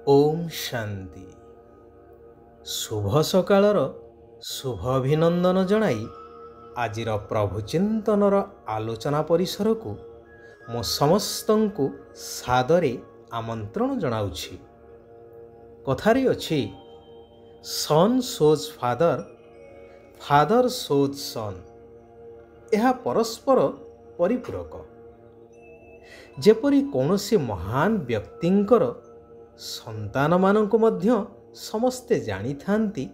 ओम शांति। शुभ सकाळर शुभ अभिनंदन जणाई आजिर प्रभु चिंतनर आलोचना परिसर को मो समस्तंकु सादरे आमंत्रण जणाउछि। कथारे अछि सन सोज फादर, फादर सोज सन। यह परस्पर परिपूरक। जेपरि कौनसी महान व्यक्तिंकर संतान मानंको मध्य समस्ते जानी थांती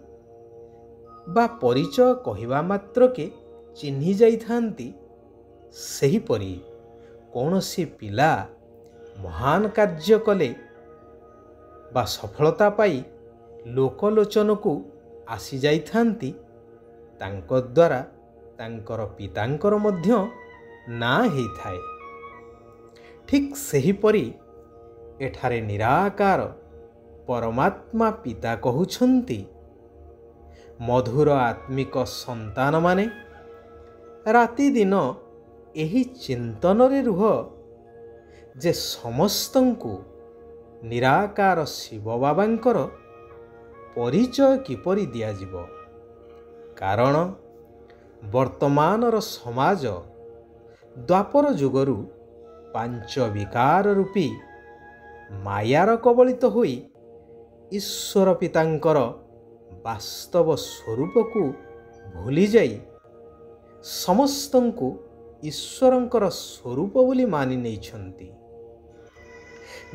बा परिचय कहिबा मात्र के चिन्हि जाई थांती, सही परी कौनसी पिला महान कार्य कले बा सफलता पाई लोकलोचन को आसी जाई थांती, तांको द्वारा तांकर पितांकर मध्य ना हेई थाए। ठीक सही परी एठारे निराकार परमात्मा पिता कहउछंती, मधुर आत्मिक संतान माने राति दिन एही चिंतन रे रुह जे समस्तंकु निराकार शिव बाबांकर परिचय किपरि दिया जिवो। कारण वर्तमानर समाज द्वापर जुगरु पांच विकार रूपी मायार कबलित होई ईश्वर पितांकर वास्तव स्वरूप को भूली जाई समस्तंकु ईश्वरंकर स्वरूप बोली मानि नेइछंती।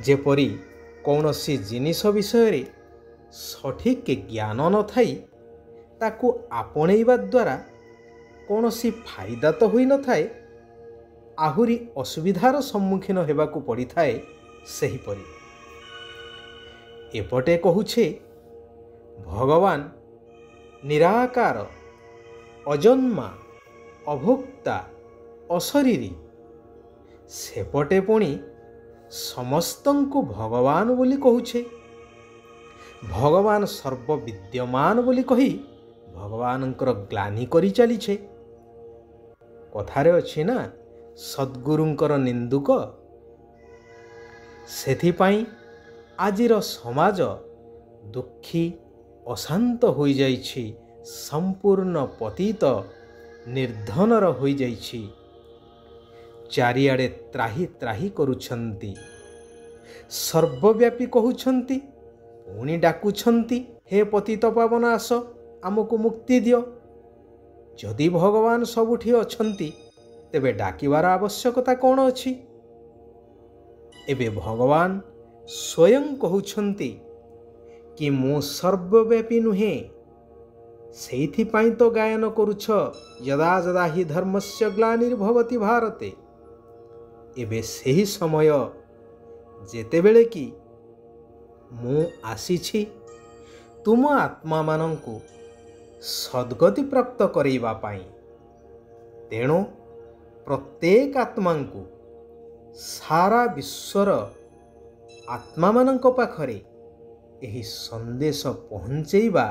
जेपरि कौनसी जिनिस विषय रे सठिक ज्ञान न थाई ताकू आपणैबा द्वारा कौनसी फायदा तो होई न थाए, आहुरी असुविधार सम्मुखीन हेबाकू पड़ी थाए। सेहीपरि एपटे कहुछे भगवान निराकार, अजन्मा, अभोक्ता, अशरीरी, सेपटे पुणी समस्तंकु भगवान बोली कहुछे। भगवान सर्वविद्यमान बोली कही भगवानंकर ग्लानि करी चलीछे। कथारे अछि ना सद्गुरुंकर निंदुक। सेथिपाई आजिर समाज दुखी अशांत होई जाइछि, संपूर्ण पतित निर्धनर होई जाइछि। चारिआडे त्राही त्राही करुछंती, सर्वव्यापी कहउछंती, पुणी डाकुछंती, हे पतित पावन आस आमको मुक्ति दियो। जदि भगवान सबुठी अछंती तेबे डाकिबार आवश्यकता कौन अछि? एबे भगवान स्वयं कहउछंती कि मु सर्वव्यापी नुहे, सेइथिपाई तो गायन करुछ यदा यदा हि धर्मस्य ग्लानिर्भवति भारते। एबे सेही समय जेतेबेले कि मु आसीछि तुम आत्मा मानंकु सद्गति प्राप्त करैबा पाई। तेणु प्रत्येक आत्मांकु सारा विश्वर आत्मा मानंक पाखरे एही संदेश पहुंचेइबा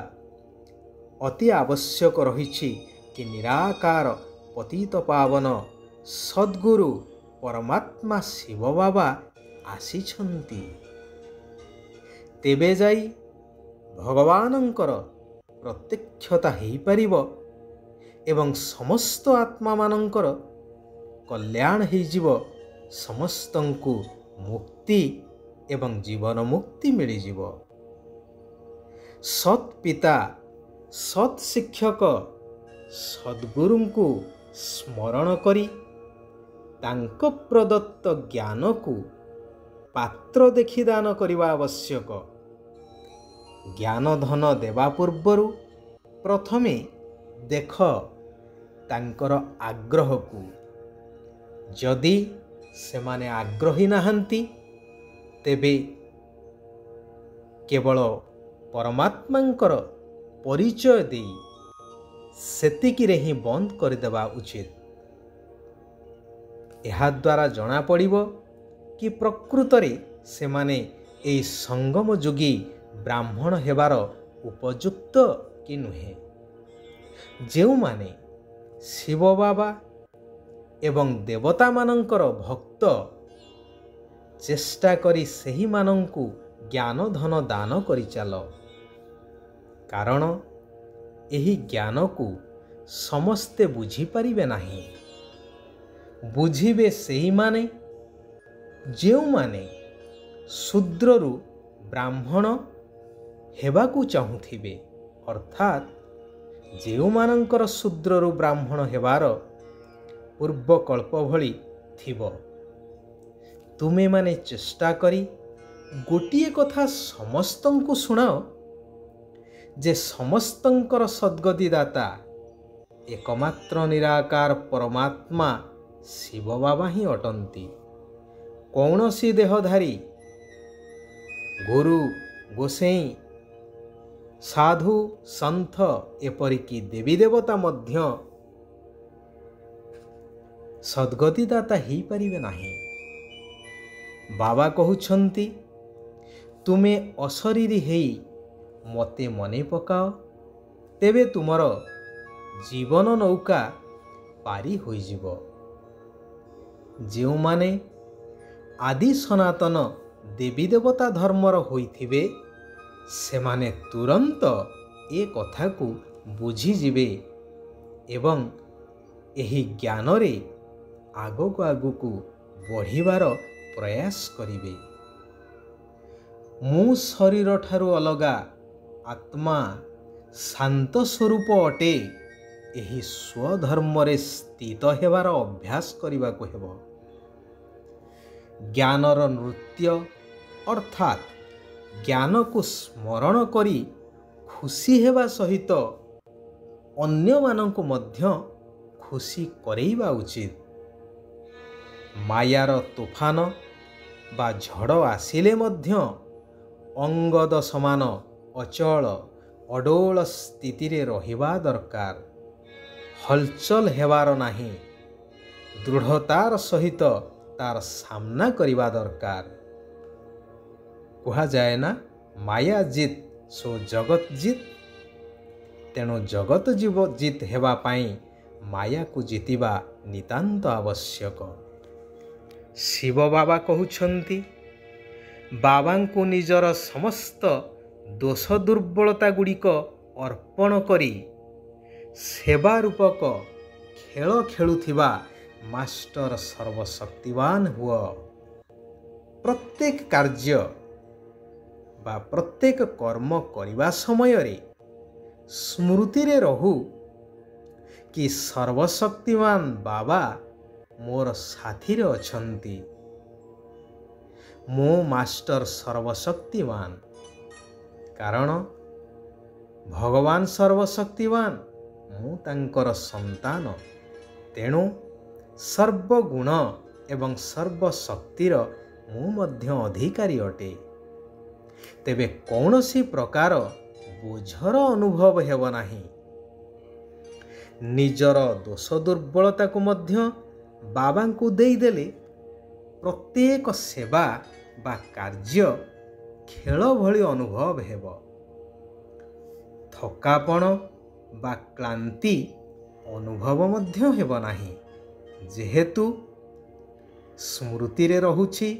अति आवश्यक रहिछि कि निराकार पतित पावन सद्गुरु परमात्मा शिव बाबा आसीछंती। तेबे जाई भगवानंकर प्रत्यक्षता हेई परिबो एवं समस्त आत्मा मानंकर कल्याण हेई जिवो, समस्तंकु मुक्ति एवं जीवन मुक्ति मिली जिवो। सत् पिता, सत् शिक्षक सद्गुरुंकु स्मरण करी तांक प्रदत्त ज्ञान को पात्र देखि दान करिबा आवश्यक। ज्ञान धन देवा पूर्वरु प्रथमे देख तांकर आग्रह को। जदि सेमाने आग्रही नाहंती तेबे केवल परमात्मांकर परिचय देई सेतिकिरे ही बंद कर देवा उचित। एहा द्वारा जना पड़िबो कि प्रकृतरे सेमाने एई संगम जोगी ब्राह्मण हेबार उपयुक्त कि नुहे। जेउ माने शिव बाबा एवं देवता मानंकर भक्त चेष्टा करी सही मानंकु ଜ୍ଞାନ ଧନ ଦାନ କରିଚାଲ। କାରଣ ଏହି ଜ୍ଞାନକୁ ସମସ୍ତେ ବୁଝିପାରିବେ ନାହିଁ। ବୁଝିବେ ସେହିମାନେ ଯେଉଁମାନେ ଶୂଦ୍ରରୁ ବ୍ରାହ୍ମଣ ହେବାକୁ ଚାହୁଁଥିବେ, ଅର୍ଥାତ୍ ଯେଉଁମାନଙ୍କର ଶୂଦ୍ରରୁ ବ୍ରାହ୍ମଣ ହେବାର ପୂର୍ବକଳ୍ପ ଭଳି ଥିବ। ତୁମେମାନେ ଚେଷ୍ଟା କରି ଗୋଟିଏ କଥା ସମସ୍ତଙ୍କୁ ଶୁଣାଅ ଯେ ସମସ୍ତଙ୍କର ସଦ୍ଗତିଦାତା ଏକମାତ୍ର ନିରାକାର ପରମାତ୍ମା ଶିବ ବାବା ହିଁ ଅଟନ୍ତି। କୌଣସି ଦେହଧାରୀ ଗୁରୁ, ଗୋସେଇଁ, ସାଧୁ, ସନ୍ଥ ଏପରିକି ଦେବୀ ଦେବତା ମଧ୍ୟ ସଦ୍ଗତିଦାତା ହେଇପାରିବେ ନାହିଁ। ବାବା କହୁଛନ୍ତି, ତୁମେ ଅଶରୀରୀ ହେଇ ମୋତେ ମନେ ପକାଅ, ତେବେ ତୁମର ଜୀବନ ନୌକା ପାରି ହୋଇଯିବ। ଯେଉଁମାନେ ଆଦି ସନାତନ ଦେବୀ ଦେବତା ଧର୍ମର ହୋଇଥିବେ, ସେମାନେ ତୁରନ୍ତ ଏ କଥାକୁ ବୁଝିଯିବେ ଏବଂ ଏହି ଜ୍ଞାନରେ ଆଗକୁ ଆଗକୁ ବଢ଼ିବାର ପ୍ରୟାସ କରିବେ। ମୁଁ ଶରୀରଠାରୁ ଅଲଗା ଆତ୍ମା ଶାନ୍ତ ସ୍ୱରୂପ ଅଟେ, ଏହି ସ୍ୱଧର୍ମରେ ସ୍ଥିତ ହେବାର ଅଭ୍ୟାସ କରିବାକୁ ହେବ। ଜ୍ଞାନର ନୃତ୍ୟ ଅର୍ଥାତ୍ ଜ୍ଞାନକୁ ସ୍ମରଣ କରି ଖୁସି ହେବା ସହିତ ଅନ୍ୟମାନଙ୍କୁ ମଧ୍ୟ ଖୁସି କରେଇବା ଉଚିତ। ମାୟାର ତୁଫାନ ବା ଝଡ଼ ଆସିଲେ ମଧ୍ୟ ଅଙ୍ଗଦ ସମାନ ଅଚଳ ଅଡୋଳ ସ୍ଥିତିରେ ରହିବା ଦରକାର। ହଲଚଲ ହେବାର ନାହିଁ, ଦୃଢ଼ତାର ସହିତ ତାର ସାମ୍ନା କରିବା ଦରକାର। କୁହାଯାଏ ନା, ମାୟା ଜିତ୍ ସୋ ଜଗତ ଜିତ୍। ତେଣୁ ଜଗତ ଜିତ୍ ହେବା ପାଇଁ ମାୟାକୁ ଜିତିବା ନିତାନ୍ତ ଆବଶ୍ୟକ। ଶିବ ବାବା କହୁଛନ୍ତି, ବାବାଙ୍କୁ ନିଜର ସମସ୍ତ ଦୋଷ ଦୁର୍ବଳତା ଗୁଡ଼ିକ ଅର୍ପଣ କରି ସେବା ରୂପକ ଖେଳ ଖେଳୁଥିବା ମାଷ୍ଟର ସର୍ବଶକ୍ତିବାନ ହୁଅ। ପ୍ରତ୍ୟେକ କାର୍ଯ୍ୟ ବା ପ୍ରତ୍ୟେକ କର୍ମ କରିବା ସମୟରେ ସ୍ମୃତିରେ ରହୁ କି ସର୍ବଶକ୍ତିମାନ ବାବା ମୋର ସାଥିରେ ଅଛନ୍ତି। ମୋ ମାଷ୍ଟର ସର୍ବଶକ୍ତିମାନ, କାରଣ ଭଗବାନ ସର୍ବଶକ୍ତିମାନ, ମୁଁ ତାଙ୍କର ସନ୍ତାନ। ତେଣୁ ସର୍ବଗୁଣ ଏବଂ ସର୍ବଶକ୍ତିର ମୁଁ ମଧ୍ୟ ଅଧିକାରୀ ଅଟେ। ତେବେ କୌଣସି ପ୍ରକାର ବୋଝର ଅନୁଭବ ହେବ ନାହିଁ। ନିଜର ଦୋଷ ଦୁର୍ବଳତାକୁ ମଧ୍ୟ ବାବାଙ୍କୁ ଦେଇଦେଲେ ପ୍ରତ୍ୟେକ ସେବା ବା କାର୍ଯ୍ୟ ଖେଳ ଭଳି ଅନୁଭବ ହେବ। ଥକାପଣ ବା କ୍ଳାନ୍ତି ଅନୁଭବ ମଧ୍ୟ ହେବ ନାହିଁ, ଯେହେତୁ ସ୍ମୃତିରେ ରହୁଛି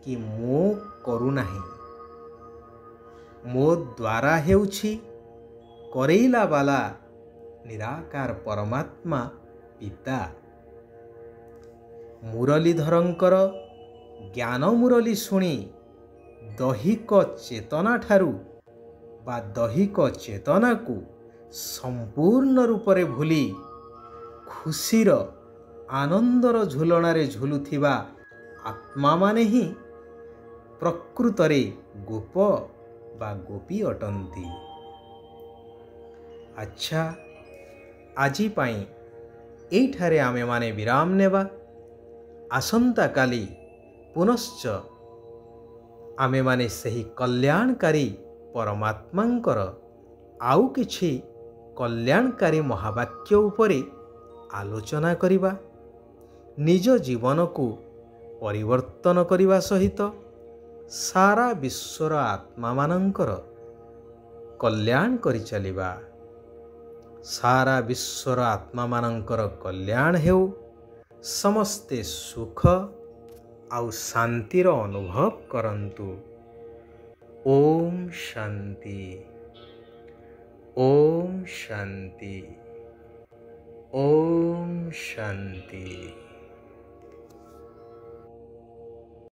କି ମୁଁ କରୁନାହିଁ, ମୋ ଦ୍ୱାରା ହେଉଛି କରେଇଲା ବାଲା ନିରାକାର ପରମାତ୍ମା ପିତା। ମୁରଲୀଧରଙ୍କର ଜ୍ଞାନ ମୁରଲୀ ଶୁଣି ଦୈହିକ ଚେତନାଠାରୁ ବା ଦୈହିକ ଚେତନାକୁ ସମ୍ପୂର୍ଣ୍ଣ ରୂପରେ ଭୁଲି ଖୁସିର ଆନନ୍ଦର ଝୁଲଣାରେ ଝୁଲୁଥିବା ଆତ୍ମାମାନେ ହିଁ ପ୍ରକୃତରେ ଗୋପ ବା ଗୋପୀ ଅଟନ୍ତି। ଆଚ୍ଛା, ଆଜି ପାଇଁ ଏଇଠାରେ ଆମେମାନେ ବିରାମ ନେବା। ଆସନ୍ତାକାଲି ପୁନଶ୍ଚ ଆମେମାନେ ସେହି କଲ୍ୟାଣକାରୀ ପରମାତ୍ମାଙ୍କର ଆଉ କିଛି କଲ୍ୟାଣକାରୀ ମହାବାକ୍ୟ ଉପରେ ଆଲୋଚନା କରିବା। ନିଜ ଜୀବନକୁ ପରିବର୍ତ୍ତନ କରିବା ସହିତ ସାରା ବିଶ୍ୱର ଆତ୍ମାମାନଙ୍କର କଲ୍ୟାଣ କରିଚାଲିବା। ସାରା ବିଶ୍ୱର ଆତ୍ମାମାନଙ୍କର କଲ୍ୟାଣ ହେଉ, ସମସ୍ତେ ସୁଖ ଆଉ ଶାନ୍ତିର ଅନୁଭବ କରନ୍ତୁ। ओम शांति। ओम शांति। ओम शांति।